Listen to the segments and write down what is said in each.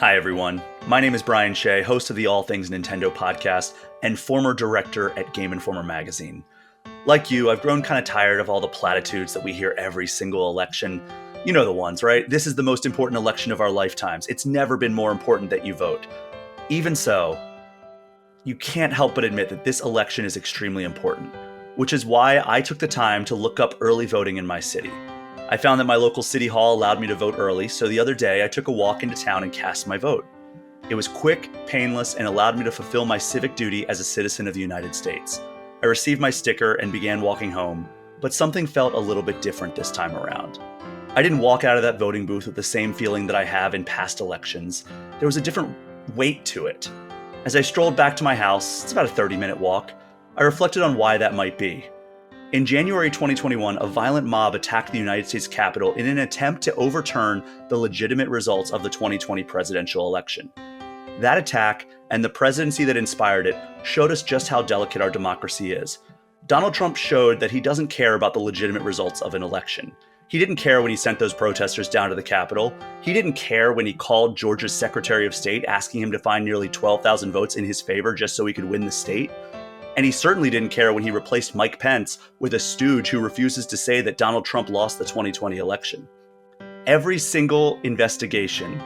Hi, everyone. My name is Brian Shea, host of the All Things Nintendo podcast and former director at Game Informer magazine. Like you, I've grown kind of tired of all the platitudes that we hear every single election. You know the ones, right? This is the most important election of our lifetimes. It's never been more important that you vote. Even so, you can't help but admit that this election is extremely important, which is why I took the time to look up early voting in my city. I found that my local city hall allowed me to vote early, so the other day I took a walk into town and cast my vote. It was quick, painless, and allowed me to fulfill my civic duty as a citizen of the United States. I received my sticker and began walking home, but something felt a little bit different this time around. I didn't walk out of that voting booth with the same feeling that I have in past elections. There was a different weight to it. As I strolled back to my house, it's about a 30-minute walk, I reflected on why that might be. In January 2021, a violent mob attacked the United States Capitol in an attempt to overturn the legitimate results of the 2020 presidential election. That attack, and the presidency that inspired it, showed us just how delicate our democracy is. Donald Trump showed that he doesn't care about the legitimate results of an election. He didn't care when he sent those protesters down to the Capitol. He didn't care when he called Georgia's Secretary of State asking him to find nearly 12,000 votes in his favor just so he could win the state. And he certainly didn't care when he replaced Mike Pence with a stooge who refuses to say that Donald Trump lost the 2020 election. Every single investigation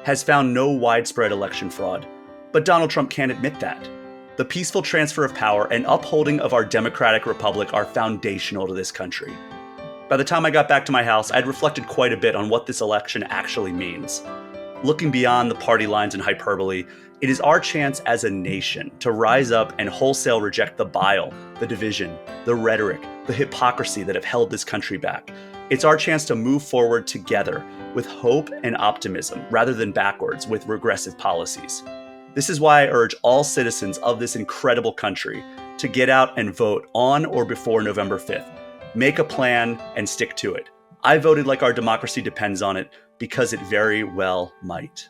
has found no widespread election fraud, but Donald Trump can't admit that. The peaceful transfer of power and upholding of our democratic republic are foundational to this country. By the time I got back to my house, I'd reflected quite a bit on what this election actually means. Looking beyond the party lines and hyperbole, it is our chance as a nation to rise up and wholesale reject the bile, the division, the rhetoric, the hypocrisy that have held this country back. It's our chance to move forward together with hope and optimism rather than backwards with regressive policies. This is why I urge all citizens of this incredible country to get out and vote on or before November 5th. Make a plan and stick to it. I voted like our democracy depends on it because it very well might.